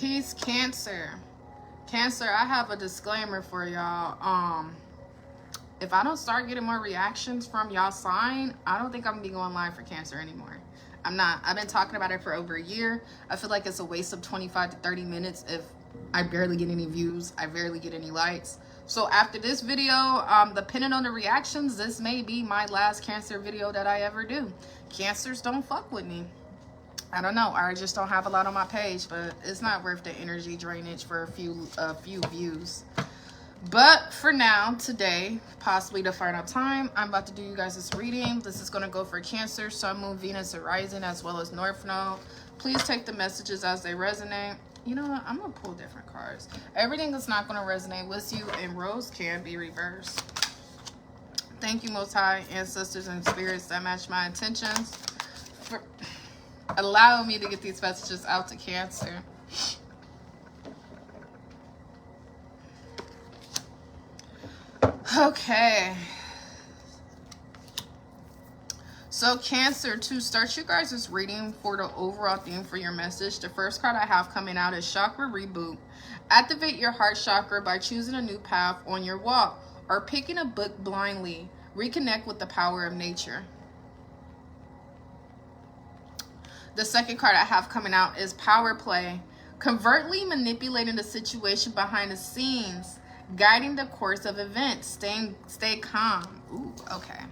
Peace, Cancer. Cancer, I have a disclaimer for y'all. If I don't start getting more reactions from y'all sign, I don't think I'm gonna be going live for Cancer anymore. I'm not. I've been talking about it for over a year. I feel like it's a waste of 25 to 30 minutes if I barely get any views. I barely get any likes. So after this video, depending on the reactions, this may be my last Cancer video that I ever do. Cancers don't fuck with me. I don't know. I just don't have a lot on my page, but it's not worth the energy drainage for a few views. But for now, today, possibly the final time, I'm about to do you guys this reading. This is going to go for Cancer, Sun, Moon, Venus, Horizon, as well as North Node. Please take the messages as they resonate. You know what? I'm going to pull different cards. Everything that's not going to resonate with you in Rose can be reversed. Thank you, Most High, ancestors, and spirits that match my intentions, for allowing me to get these messages out to Cancer. Okay. So Cancer, to start you guys' reading for the overall theme for your message, the first card I have coming out is Chakra Reboot. Activate your heart chakra by choosing a new path on your walk or picking a book blindly. Reconnect with the power of nature. The second card I have coming out is Power Play. Covertly manipulating the situation behind the scenes, guiding the course of events. Stay calm. Ooh, okay.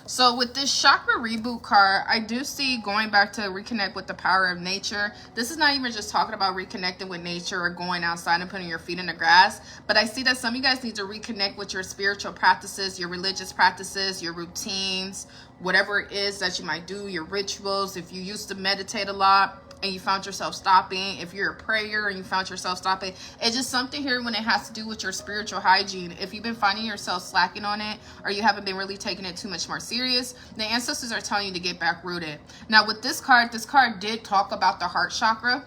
So with this Chakra Reboot card, I do see going back to reconnect with the power of nature. This is not even just talking about reconnecting with nature or going outside and putting your feet in the grass. But I see that some of you guys need to reconnect with your spiritual practices, your religious practices, your routines, whatever it is that you might do, your rituals. If you used to meditate a lot and you found yourself stopping, if you're a prayer and you found yourself stopping, it's just something here when it has to do with your spiritual hygiene. If you've been finding yourself slacking on it, or you haven't been really taking it too much more serious, the ancestors are telling you to get back rooted. Now with this card did talk about the heart chakra,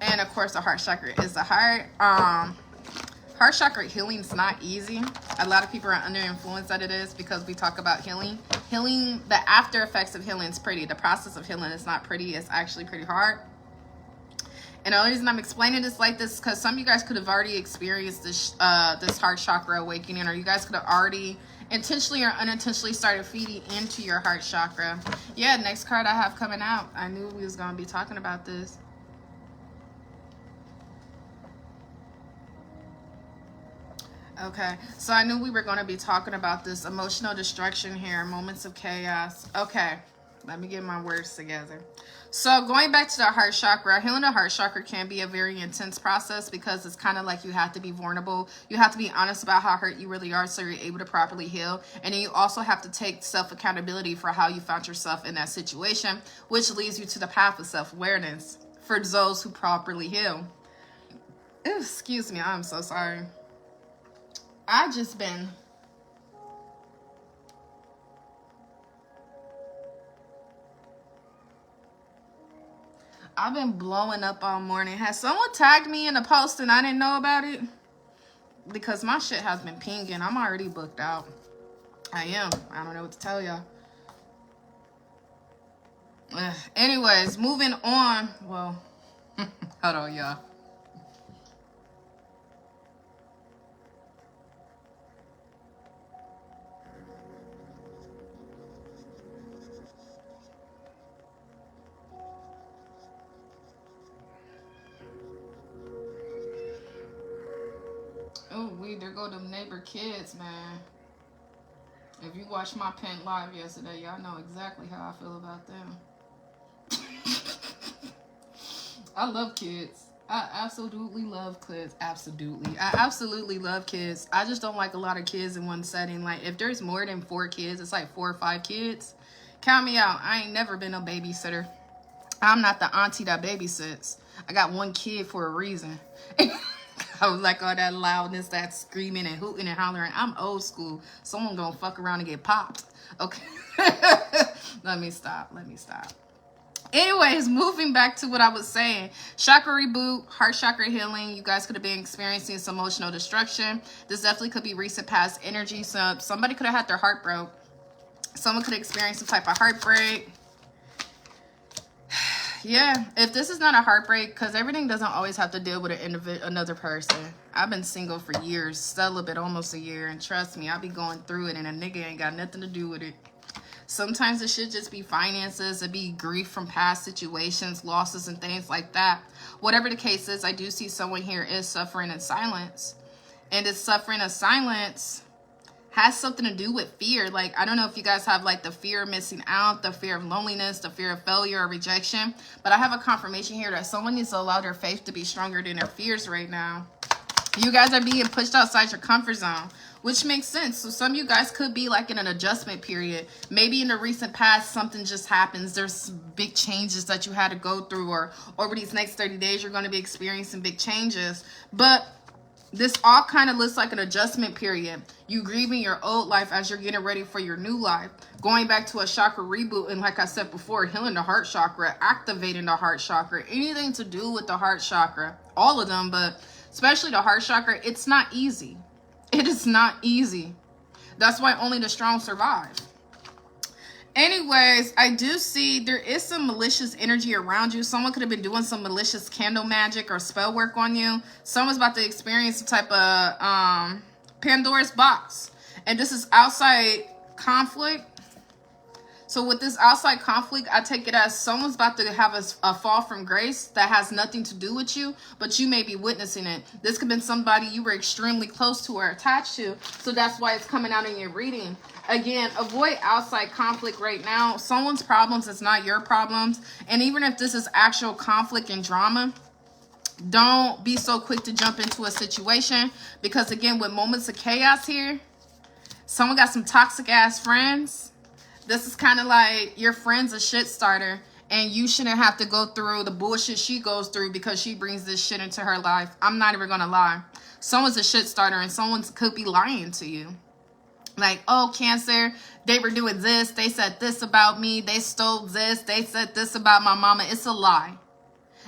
and of course the heart chakra is the heart. Heart chakra healing is not easy. A lot of people are under influence that it is, because we talk about healing. Healing, the after effects of healing is pretty. The process of healing is not pretty. It's actually pretty hard. And the only reason I'm explaining this like this is because some of you guys could have already experienced this this heart chakra awakening, or you guys could have already intentionally or unintentionally started feeding into your heart chakra. Yeah, next card I have coming out. I knew we was going to be talking about this. Okay, so I knew we were going to be talking about this emotional destruction here, moments of chaos. Okay, let me get my words together. So going back to the heart chakra, healing the heart chakra can be a very intense process, because it's kind of like you have to be vulnerable. You have to be honest about how hurt you really are so you're able to properly heal. And then you also have to take self-accountability for how you found yourself in that situation, which leads you to the path of self-awareness for those who properly heal. Ew, excuse me, I'm so sorry. I've been blowing up all morning. Has someone tagged me in a post and I didn't know about it? Because my shit has been pinging. I'm already booked out. I am. I don't know what to tell y'all. Anyways, moving on. Well, hold on, y'all. Oh, there go them neighbor kids, man. If you watched my Pent live yesterday, y'all know exactly how I feel about them. I love kids. I absolutely love kids. Absolutely. I absolutely love kids. I just don't like a lot of kids in one setting. Like, if there's more than 4 kids, it's like 4 or 5 kids. Count me out. I ain't never been a babysitter. I'm not the auntie that babysits. I got 1 kid for a reason. I was like all that loudness, that screaming and hooting and hollering. I'm old school. Someone gonna fuck around and get popped. Okay. Let me stop. Anyways, moving back to what I was saying. Chakra reboot, heart chakra healing. You guys could have been experiencing some emotional destruction. This definitely could be recent past energy. So somebody could have had their heart broke. Someone could experience some type of heartbreak. Yeah, if this is not a heartbreak, because everything doesn't always have to deal with another person. I've been single for years, celibate almost a year, and trust me, I be going through it, and a nigga ain't got nothing to do with it. Sometimes it should just be finances, it be grief from past situations, losses, and things like that. Whatever the case is, I do see someone here is suffering in silence. And this suffering in silence has something to do with fear. Like, I don't know if you guys have like the fear of missing out, the fear of loneliness, the fear of failure or rejection, but I have a confirmation here that someone needs to allow their faith to be stronger than their fears right now. You guys are being pushed outside your comfort zone, which makes sense. So some of you guys could be like in an adjustment period. Maybe in the recent past, something just happens. There's big changes that you had to go through, or over these next 30 days, you're going to be experiencing big changes. But this all kind of looks like an adjustment period. You grieving your old life as you're getting ready for your new life. Going back to a chakra reboot, and like I said before, healing the heart chakra, activating the heart chakra, anything to do with the heart chakra. All of them, but especially the heart chakra, it's not easy. It is not easy. That's why only the strong survive. Anyways, I do see there is some malicious energy around you. Someone could have been doing some malicious candle magic or spell work on you. Someone's about to experience some type of Pandora's box. And this is outside conflict. So with this outside conflict, I take it as someone's about to have a fall from grace that has nothing to do with you, but you may be witnessing it. This could have been somebody you were extremely close to or attached to. So that's why it's coming out in your reading. Again, avoid outside conflict right now. Someone's problems is not your problems. And even if this is actual conflict and drama, don't be so quick to jump into a situation. Because again, with moments of chaos here, someone got some toxic ass friends. This is kind of like your friend's a shit starter, and you shouldn't have to go through the bullshit she goes through because she brings this shit into her life. I'm not even going to lie. Someone's a shit starter, and someone could be lying to you. Like, oh, Cancer, they were doing this. They said this about me. They stole this. They said this about my mama. It's a lie.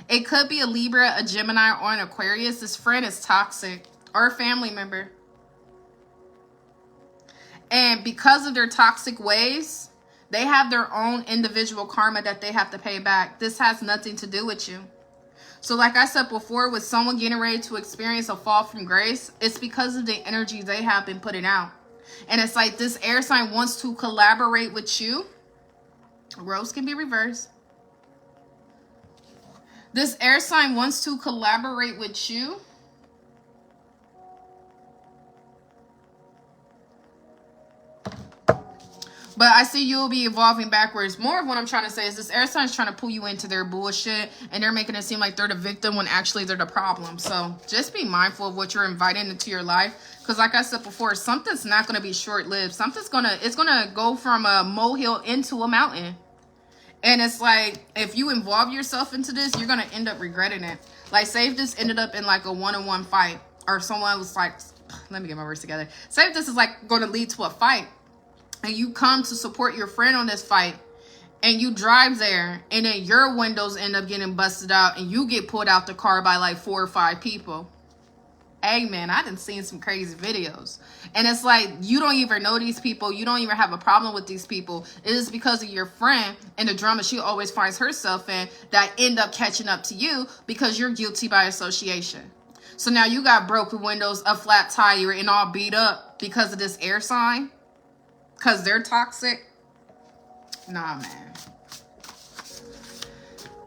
It could be a Libra, a Gemini, or an Aquarius. This friend is toxic, or a family member. And because of their toxic ways, they have their own individual karma that they have to pay back. This has nothing to do with you. So like I said before, with someone getting ready to experience a fall from grace, it's because of the energy they have been putting out. And it's like this air sign wants to collaborate with you. Rose can be reversed. This air sign wants to collaborate with you. But I see you'll be evolving backwards. More of what I'm trying to say is this air sign is trying to pull you into their bullshit. And they're making it seem like they're the victim when actually they're the problem. So just be mindful of what you're inviting into your life. Because like I said before, something's not going to be short-lived. It's going to go from a molehill into a mountain. And it's like, if you involve yourself into this, you're going to end up regretting it. Like, say if this ended up in like a one-on-one fight. Or someone was like, let me get my words together. Say if this is like going to lead to a fight. And you come to support your friend on this fight, and you drive there, and then your windows end up getting busted out, and you get pulled out the car by like 4 or 5 people. Hey man, I done seen some crazy videos. And it's like, you don't even know these people. You don't even have a problem with these people. It is because of your friend and the drama she always finds herself in that end up catching up to you because you're guilty by association. So now you got broken windows, a flat tire, and all beat up because of this air sign. Because they're toxic. Nah, man.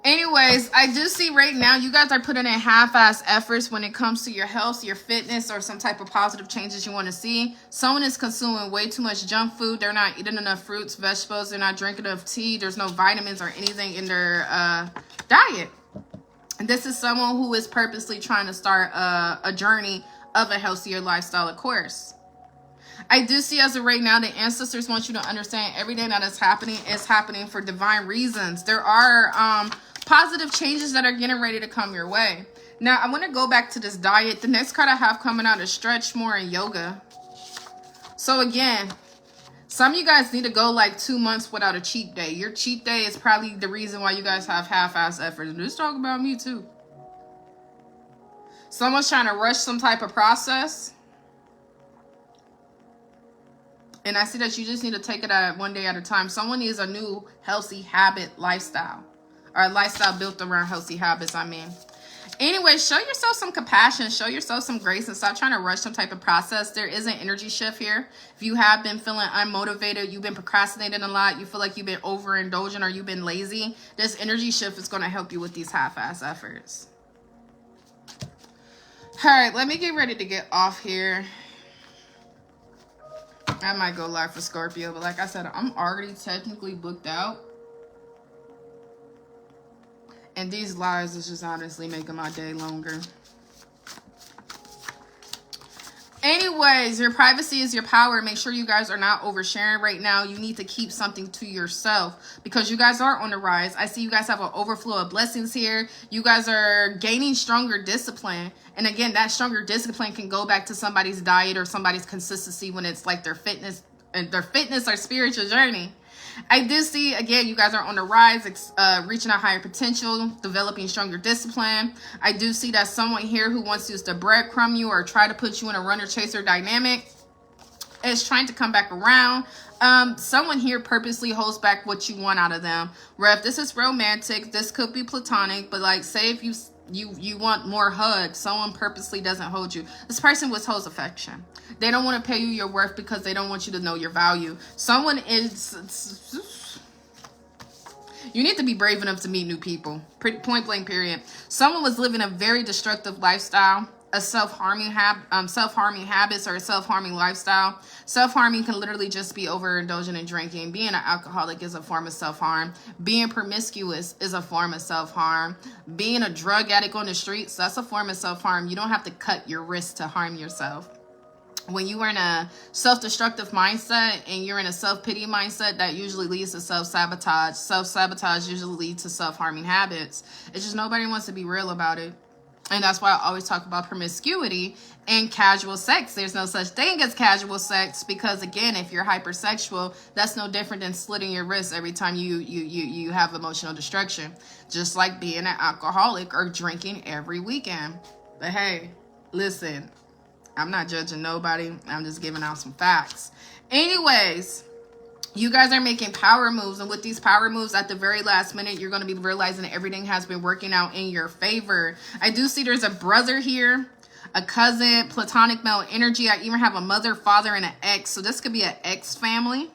Anyways, I do see right now you guys are putting in half-ass efforts when it comes to your health, your fitness, or some type of positive changes you want to see. Someone is consuming way too much junk food. They're not eating enough fruits, vegetables. They're not drinking enough tea. There's no vitamins or anything in their diet. And this is someone who is purposely trying to start a journey of a healthier lifestyle, of course. I do see as of right now, the ancestors want you to understand everything that is happening for divine reasons. There are positive changes that are getting ready to come your way. Now, I want to go back to this diet. The next card I have coming out is stretch more and yoga. So again, some of you guys need to go like 2 months without a cheat day. Your cheat day is probably the reason why you guys have half-ass efforts. Just talk about me too. Someone's trying to rush some type of process. And I see that you just need to take it at one day at a time. Someone needs a new healthy habit lifestyle. Or a lifestyle built around healthy habits, I mean. Anyway, show yourself some compassion. Show yourself some grace and stop trying to rush some type of process. There is an energy shift here. If you have been feeling unmotivated, you've been procrastinating a lot, you feel like you've been overindulgent or you've been lazy, this energy shift is going to help you with these half-ass efforts. All right, let me get ready to get off here. I might go live for Scorpio, but like I said, I'm already technically booked out. And these lives is just honestly making my day longer. Anyways, your privacy is your power. Make sure you guys are not oversharing right now. You need to keep something to yourself because you guys are on the rise. I see you guys have an overflow of blessings here. You guys are gaining stronger discipline. And again, that stronger discipline can go back to somebody's diet or somebody's consistency when it's like their fitness or spiritual journey. I do see, again, you guys are on the rise, reaching a higher potential, developing stronger discipline. I do see that someone here who wants to use the breadcrumb you or try to put you in a runner-chaser dynamic is trying to come back around. Someone here purposely holds back what you want out of them. Where if this is romantic, this could be platonic, but like say if you want more hugs, someone purposely doesn't hold you. This person withholds affection. They don't want to pay you your worth because they don't want you to know your value. Someone is... You need to be brave enough to meet new people. Point blank, period. Someone was living a very destructive lifestyle, a self-harming habits or a self-harming lifestyle. Self-harming can literally just be overindulging in drinking. Being an alcoholic is a form of self-harm. Being promiscuous is a form of self-harm. Being a drug addict on the streets, that's a form of self-harm. You don't have to cut your wrist to harm yourself. When you are in a self-destructive mindset and you're in a self-pity mindset, that usually leads to self-sabotage. Self-sabotage usually leads to self-harming habits. It's just nobody wants to be real about it. And that's why I always talk about promiscuity and casual sex. There's no such thing as casual sex because, again, if you're hypersexual, that's no different than slitting your wrists every time you have emotional destruction. Just like being an alcoholic or drinking every weekend. But hey, listen, I'm not judging nobody. I'm just giving out some facts. Anyways, you guys are making power moves. And with these power moves, at the very last minute, you're going to be realizing that everything has been working out in your favor. I do see there's a brother here, a cousin, platonic male energy. I even have a mother, father, and an ex. So this could be an ex family.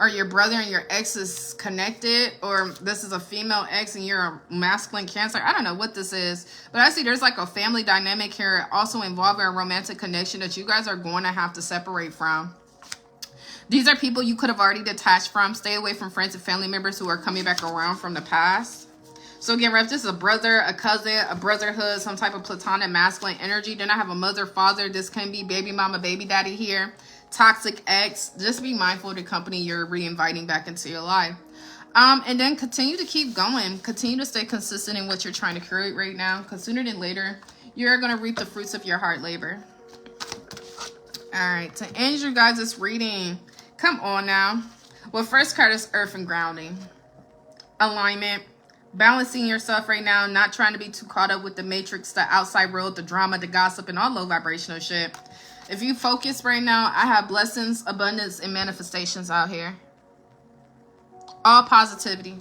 Or your brother and your ex is connected, or this is a female ex and you're a masculine Cancer. I don't know what this is, but I see there's like a family dynamic here also involving a romantic connection that you guys are going to have to separate from. These are people you could have already detached from. Stay away from friends and family members who are coming back around from the past. So again, if this is a brother, a cousin, a brotherhood, some type of platonic masculine energy, then I have a mother, father. This can be baby mama, baby daddy here. Toxic ex. Just be mindful of the company you're re-inviting back into your life. And then continue to keep going. Continue to stay consistent in what you're trying to create right now. Because sooner than later, you're going to reap the fruits of your hard labor. Alright, to end your guys' reading. Come on now. Well, first card is Earth and Grounding. Alignment. Balancing yourself right now. Not trying to be too caught up with the matrix, the outside world, the drama, the gossip, and all low vibrational shit. If you focus right now, I have blessings, abundance, and manifestations out here. All positivity.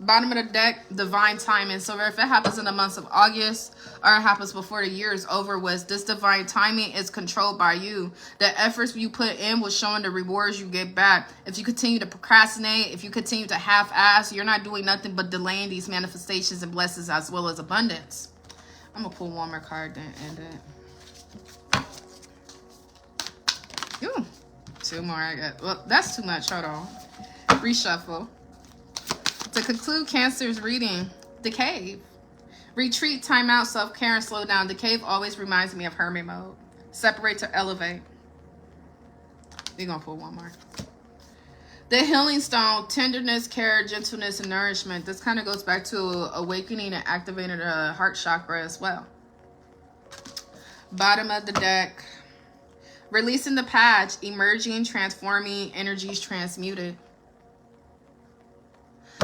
Bottom of the deck, divine timing. So if it happens in the months of August or it happens before the year is over with, this divine timing is controlled by you. The efforts you put in will show in the rewards you get back. If you continue to procrastinate, if you continue to half-ass, you're not doing nothing but delaying these manifestations and blessings as well as abundance. I'm going to pull one more card then end it. Ooh, two more I got. Well, that's too much. Hold on. Reshuffle. To conclude Cancer's reading, the cave. Retreat, time out, self-care, and slow down. The cave always reminds me of hermit mode. Separate to elevate. We're going to pull one more. The healing stone, tenderness, care, gentleness, and nourishment. This kind of goes back to awakening and activating the heart chakra as well. Bottom of the deck. Releasing the past, emerging, transforming, energies transmuted.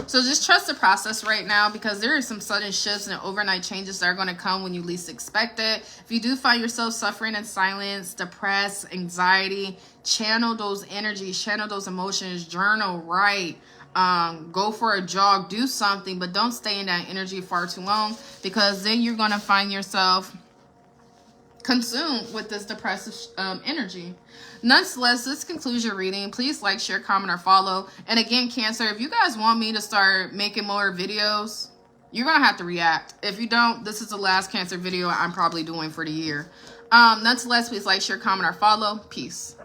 So just trust the process right now, because there are some sudden shifts and overnight changes that are going to come when you least expect it. If you do find yourself suffering in silence, depressed, anxiety, channel those energies, channel those emotions, journal, write, go for a jog, do something, but don't stay in that energy far too long, because then you're going to find yourself consumed with this depressive energy. Nonetheless, this concludes your reading. Please like, share, comment, or follow. And again, Cancer, if you guys want me to start making more videos, you're going to have to react. If you don't, this is the last Cancer video I'm probably doing for the year. Nonetheless, please like, share, comment, or follow. Peace.